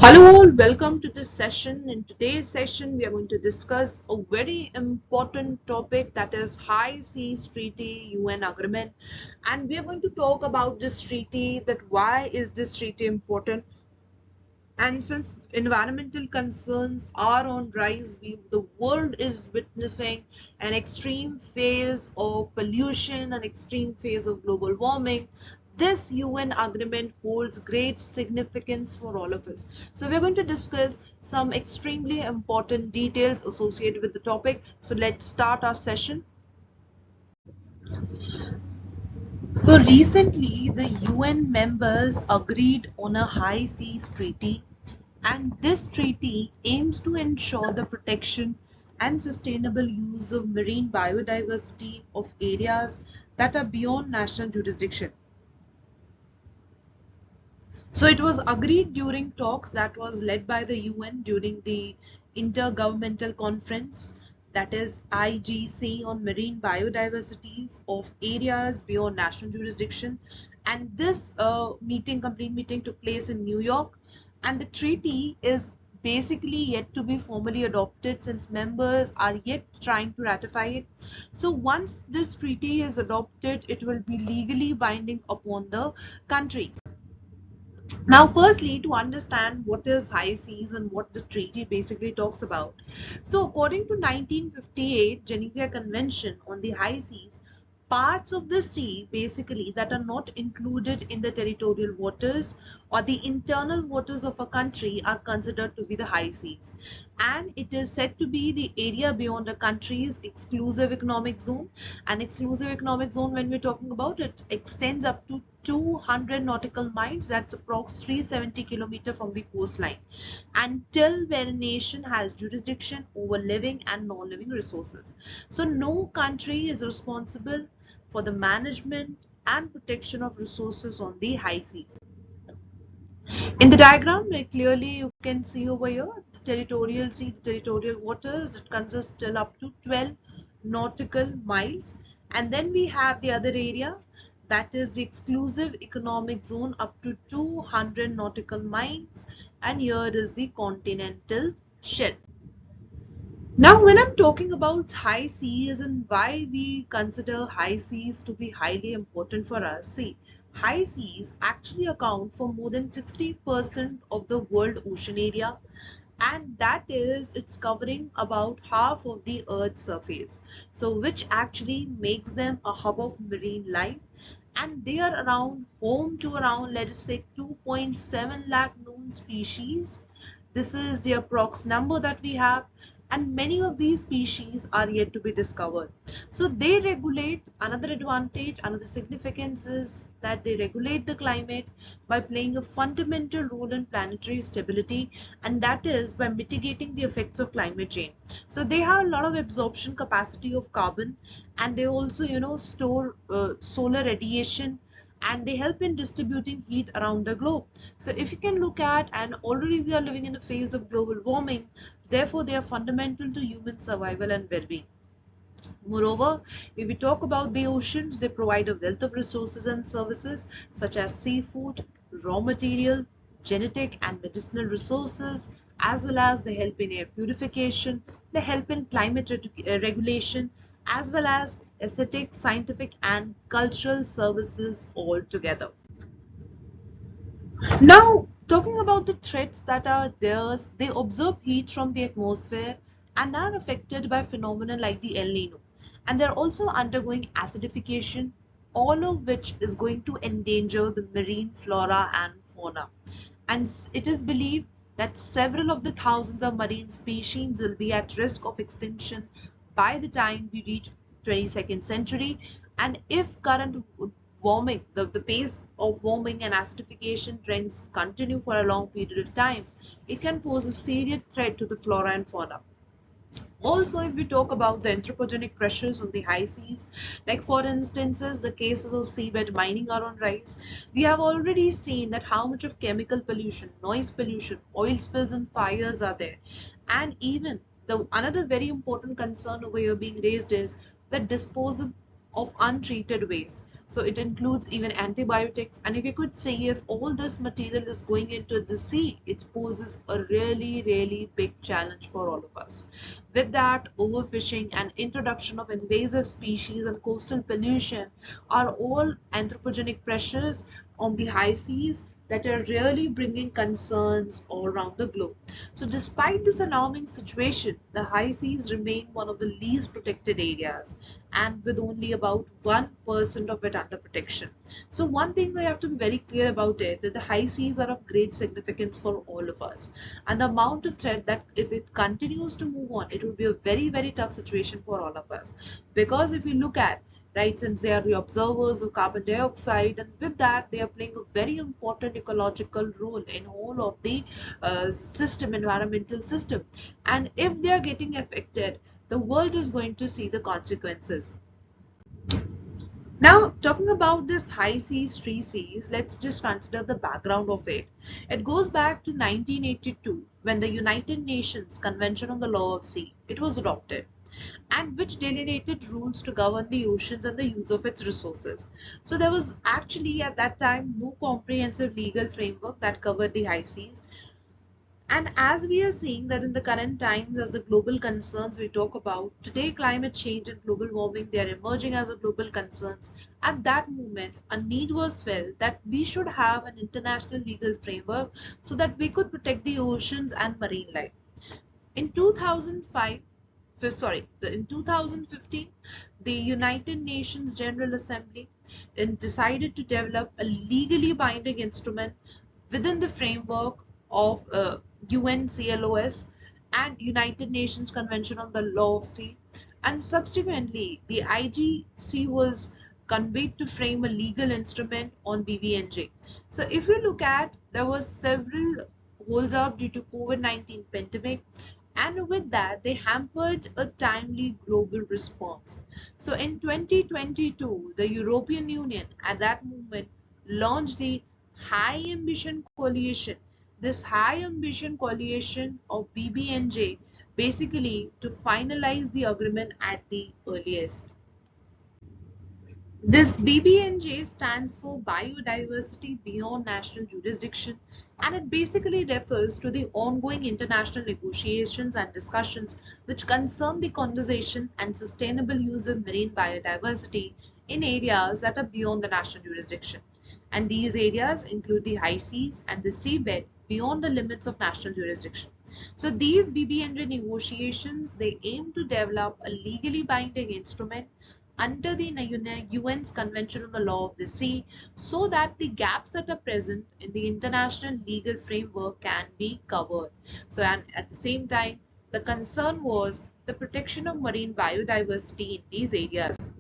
Hello all, welcome to this session. In today's session, we are going to discuss a very important topic, that is High Seas Treaty UN Agreement. And we are going to talk about this treaty, that why is this treaty important. And since environmental concerns are on rise, the world is witnessing an extreme phase of pollution, an extreme phase of global warming. This UN agreement holds great significance for all of us. So we're going to discuss some extremely important details associated with the topic. So let's start our session. So recently, the UN members agreed on a high seas treaty, and this treaty aims to ensure the protection and sustainable use of marine biodiversity of areas that are beyond national jurisdiction. So it was agreed during talks that was led by the UN during the Intergovernmental Conference, that is IGC, on marine biodiversity of areas beyond national jurisdiction. And this complete meeting took place in New York, and the treaty is basically yet to be formally adopted since members are yet trying to ratify it. So once this treaty is adopted, it will be legally binding upon the countries. Now, firstly, to understand what is high seas and what the treaty basically talks about. So, according to 1958 Geneva Convention on the high seas, parts of the sea basically that are not included in the territorial waters or the internal waters of a country are considered to be the high seas, and it is said to be the area beyond a country's exclusive economic zone. And exclusive economic zone, when we're talking about it, extends up to 200 nautical miles, that's approximately 370 kilometers from the coastline, until where a nation has jurisdiction over living and non-living resources. So no country is responsible for the management and protection of resources on the high seas. In the diagram, clearly you can see over here the territorial sea, the territorial waters that consist till up to 12 nautical miles, and then we have the other area, that is the exclusive economic zone up to 200 nautical miles, and here is the continental shelf. Now, when I'm talking about high seas and why we consider high seas to be highly important for us, see, high seas actually account for more than 60% of the world ocean area, and that is, it's covering about half of the Earth's surface. So, which actually makes them a hub of marine life, and they are around home to around, let us say, 2.7 lakh known species. This is the approx number that we have, and many of these species are yet to be discovered. So they regulate, another advantage, another significance is that they regulate the climate by playing a fundamental role in planetary stability, and that is by mitigating the effects of climate change. So they have a lot of absorption capacity of carbon, and they also store solar radiation, and they help in distributing heat around the globe. So if you can look at, and already we are living in a phase of global warming, therefore they are fundamental to human survival and well-being. Moreover, if we talk about the oceans, they provide a wealth of resources and services such as seafood, raw material, genetic and medicinal resources, as well as they help in air purification, they help in climate regulation, as well as aesthetic, scientific and cultural services altogether. Now, talking about the threats that are there, they absorb heat from the atmosphere and are affected by phenomena like the El Nino. And they're also undergoing acidification, all of which is going to endanger the marine flora and fauna. And it is believed that several of the thousands of marine species will be at risk of extinction by the time we reach 22nd century. And if current warming, the pace of warming and acidification trends continue for a long period of time, it can pose a serious threat to the flora and fauna. Also, if we talk about the anthropogenic pressures on the high seas, like for instances, the cases of seabed mining are on rise. We have already seen that how much of chemical pollution, noise pollution, oil spills and fires are there. And even the another very important concern over here being raised is the disposal of untreated waste. So it includes even antibiotics. And if you could say, if all this material is going into the sea, it poses a really, really big challenge for all of us. With that, overfishing and introduction of invasive species and coastal pollution are all anthropogenic pressures on the high seas that are really bringing concerns all around the globe. So despite this alarming situation, the high seas remain one of the least protected areas, and with only about 1% of it under protection. So one thing we have to be very clear about it, that the high seas are of great significance for all of us, and the amount of threat that if it continues to move on, it will be a very, very tough situation for all of us. Because if you look at, right, since they are the observers of carbon dioxide, and with that they are playing a very important ecological role in whole of the environmental system, and if they are getting affected, the world is going to see the consequences. Now, talking about this high seas, three seas, let's just consider the background of it. It goes back to 1982 when the United Nations Convention on the Law of Sea it was adopted, and which delineated rules to govern the oceans and the use of its resources. So there was actually at that time no comprehensive legal framework that covered the high seas. And as we are seeing that in the current times, as the global concerns we talk about, today climate change and global warming, they are emerging as a global concerns. At that moment, a need was felt that we should have an international legal framework so that we could protect the oceans and marine life. In 2005, in 2015, the United Nations General Assembly decided to develop a legally binding instrument within the framework of UNCLOS and United Nations Convention on the Law of Sea, and subsequently the IGC was conveyed to frame a legal instrument on BBNJ. So if you look at, there was several holds up due to COVID-19 pandemic, and with that they hampered a timely global response. So in 2022, the European Union at that moment launched the High Ambition Coalition. This High Ambition Coalition of BBNJ, basically to finalize the agreement at the earliest. This BBNJ stands for Biodiversity Beyond National Jurisdiction, and it basically refers to the ongoing international negotiations and discussions which concern the conservation and sustainable use of marine biodiversity in areas that are beyond the national jurisdiction. And these areas include the high seas and the seabed beyond the limits of national jurisdiction. So these BBNJ negotiations, they aim to develop a legally binding instrument under the UN's Convention on the Law of the Sea, so that the gaps that are present in the international legal framework can be covered. So, and at the same time, the concern was the protection of marine biodiversity in these areas.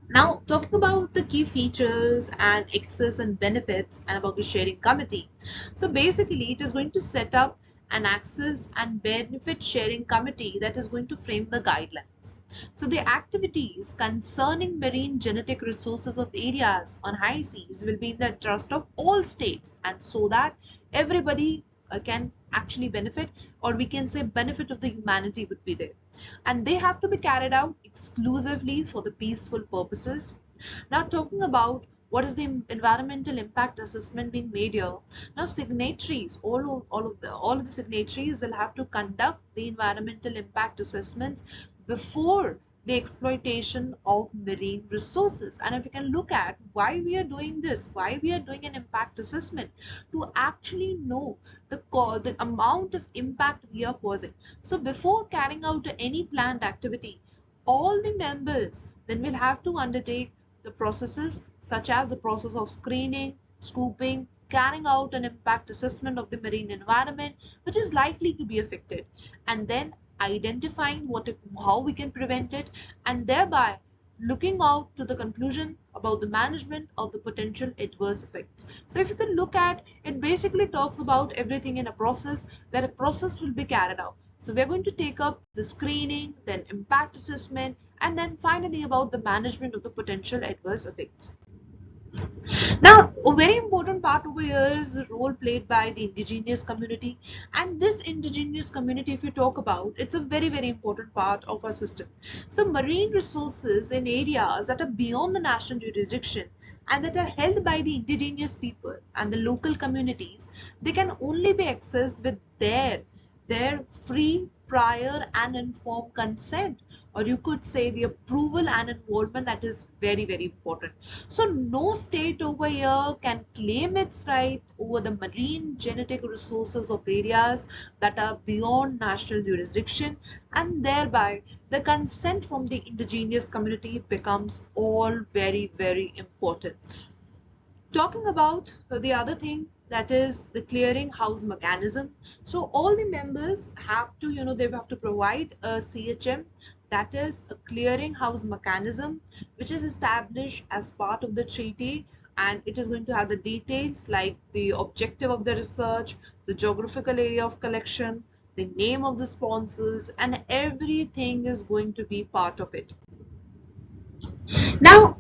Now, talking about the key features and access and benefits and about the sharing committee. So basically, it is going to set up an access and benefit sharing committee that is going to frame the guidelines. So the activities concerning marine genetic resources of areas on high seas will be in the trust of all states, and so that everybody can actually benefit, or we can say benefit of the humanity would be there, and they have to be carried out exclusively for the peaceful purposes. Now, talking about what is the environmental impact assessment being made here. Now signatories, all of the signatories will have to conduct the environmental impact assessments before the exploitation of marine resources. And if you can look at why we are doing this, why we are doing an impact assessment, to actually know the amount of impact we are causing. So before carrying out any planned activity, all the members then will have to undertake the processes such as the process of screening, scooping, carrying out an impact assessment of the marine environment which is likely to be affected, and then identifying how we can prevent it, and thereby looking out to the conclusion about the management of the potential adverse effects. So if you can look at it, basically talks about everything in a process where a process will be carried out. So we're going to take up the screening, then impact assessment, and then finally about the management of the potential adverse effects. Now, a very important part over here is the role played by the indigenous community. And this indigenous community, if you talk about, it's a very, very important part of our system. So, marine resources in areas that are beyond the national jurisdiction and that are held by the indigenous people and the local communities, they can only be accessed with their free, prior and informed consent, or you could say the approval and involvement. That is very, very important. So no state over here can claim its right over the marine genetic resources of areas that are beyond national jurisdiction, and thereby the consent from the indigenous community becomes all very, very important. Talking about the other thing, that is the clearing house mechanism. So all the members have to, they have to provide a CHM, that is a clearing house mechanism, which is established as part of the treaty, and it is going to have the details like the objective of the research, the geographical area of collection, the name of the sponsors, and everything is going to be part of it. Now,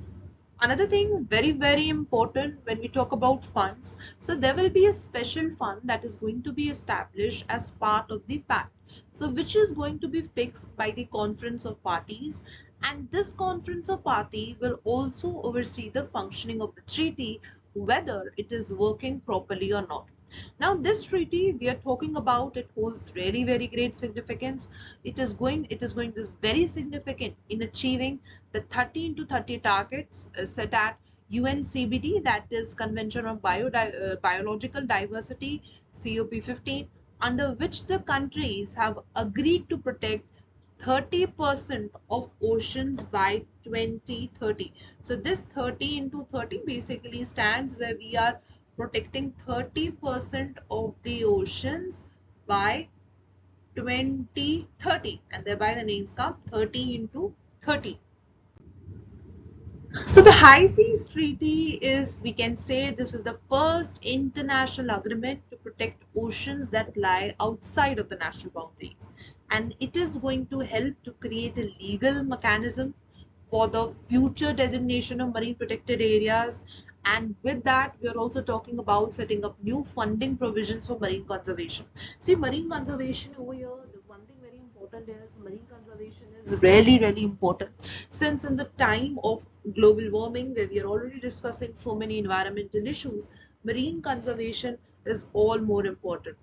another thing very, very important when we talk about funds, so there will be a special fund that is going to be established as part of the pact, so which is going to be fixed by the conference of parties, and this conference of party will also oversee the functioning of the treaty, whether it is working properly or not. Now this treaty we are talking about, it holds really very great significance. It is going to be very significant in achieving the 30 into 30 targets set at UNCBD, that is Convention on Biological Diversity, COP15, under which the countries have agreed to protect 30% of oceans by 2030. So this 30 into 30 basically stands where we are protecting 30% of the oceans by 2030, and thereby the names come 30 into 30. So the High Seas Treaty is, we can say, this is the first international agreement to protect oceans that lie outside of the national boundaries. And it is going to help to create a legal mechanism for the future designation of marine protected areas. And with that, we are also talking about setting up new funding provisions for marine conservation. See, marine conservation over here, the one thing very important here is marine conservation is really, really important. Since in the time of global warming, where we are already discussing so many environmental issues, marine conservation is all more important.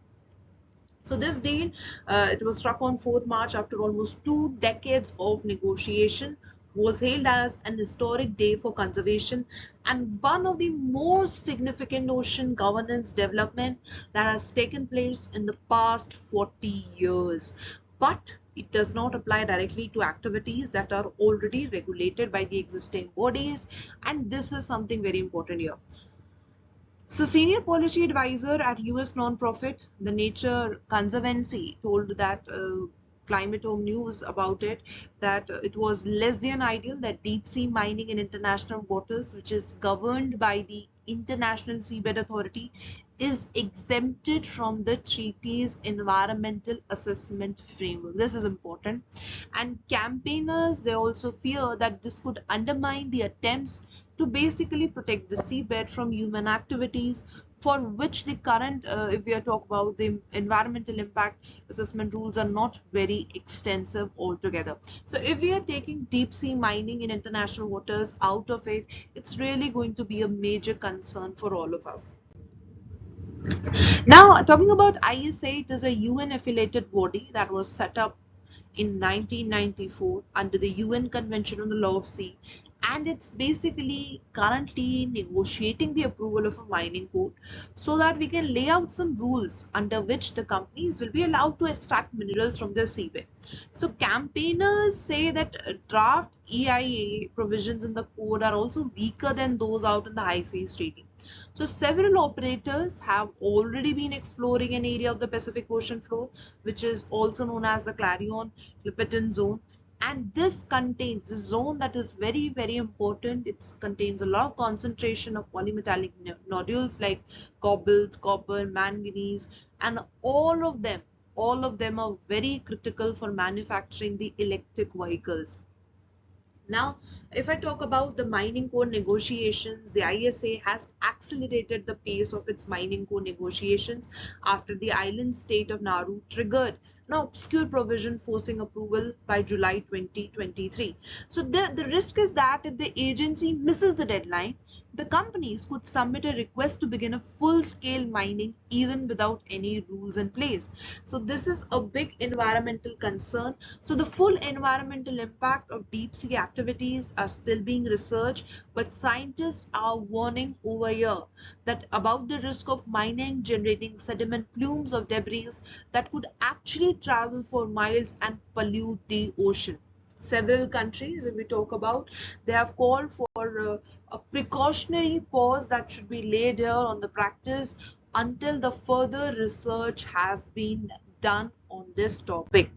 So this deal, it was struck on 4th March after almost 2 decades of negotiation, was hailed as an historic day for conservation and one of the most significant ocean governance development that has taken place in the past 40 years. But it does not apply directly to activities that are already regulated by the existing bodies, and this is something very important here. So senior policy advisor at US nonprofit, the Nature Conservancy, told that Climate Home News about it, that it was less than ideal that deep sea mining in international waters, which is governed by the International Seabed Authority, is exempted from the treaty's environmental assessment framework. This is important. And campaigners, they also fear that this could undermine the attempts to basically protect the seabed from human activities, for which the current, if we are talking about the environmental impact assessment rules, are not very extensive altogether. So if we are taking deep sea mining in international waters out of it, it's really going to be a major concern for all of us. Now, talking about ISA, it is a UN affiliated body that was set up in 1994 under the UN Convention on the Law of Sea, and it's basically currently negotiating the approval of a mining code so that we can lay out some rules under which the companies will be allowed to extract minerals from their seabed. So campaigners say that draft EIA provisions in the code are also weaker than those out in the High Seas Treaty. So several operators have already been exploring an area of the Pacific Ocean floor, which is also known as the Clarion-Clipperton Zone. And this contains a zone that is very, very important. It contains a lot of concentration of polymetallic nodules like cobalt, copper, manganese, and all of them are very critical for manufacturing the electric vehicles. Now, if I talk about the mining code negotiations, the ISA has accelerated the pace of its mining code negotiations after the island state of Nauru triggered an obscure provision forcing approval by July 2023. So the risk is that if the agency misses the deadline, the companies could submit a request to begin a full-scale mining even without any rules in place. So this is a big environmental concern. So the full environmental impact of deep sea activities are still being researched, but scientists are warning over here that about the risk of mining generating sediment plumes of debris that could actually travel for miles and pollute the ocean. Several countries, if we talk about, they have called for a precautionary pause that should be laid here on the practice until the further research has been done on this topic.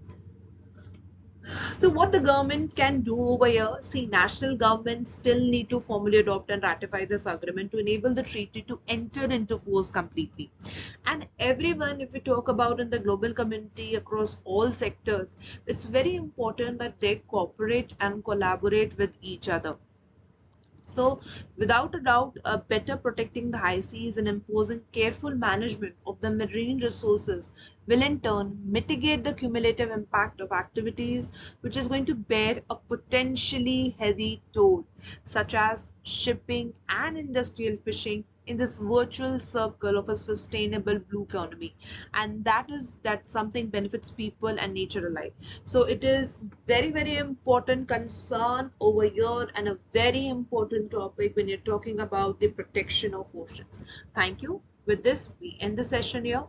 So what the government can do over here, see, national governments still need to formally adopt and ratify this agreement to enable the treaty to enter into force completely. And everyone, if we talk about in the global community across all sectors, it's very important that they cooperate and collaborate with each other. So, without a doubt, better protecting the high seas and imposing careful management of the marine resources will in turn mitigate the cumulative impact of activities which is going to bear a potentially heavy toll, such as shipping and industrial fishing in this virtual circle of a sustainable blue economy, and that something benefits people and nature alike. So it is very important concern over here and a very important topic when you're talking about the protection of oceans. Thank you. With this, we end the session here.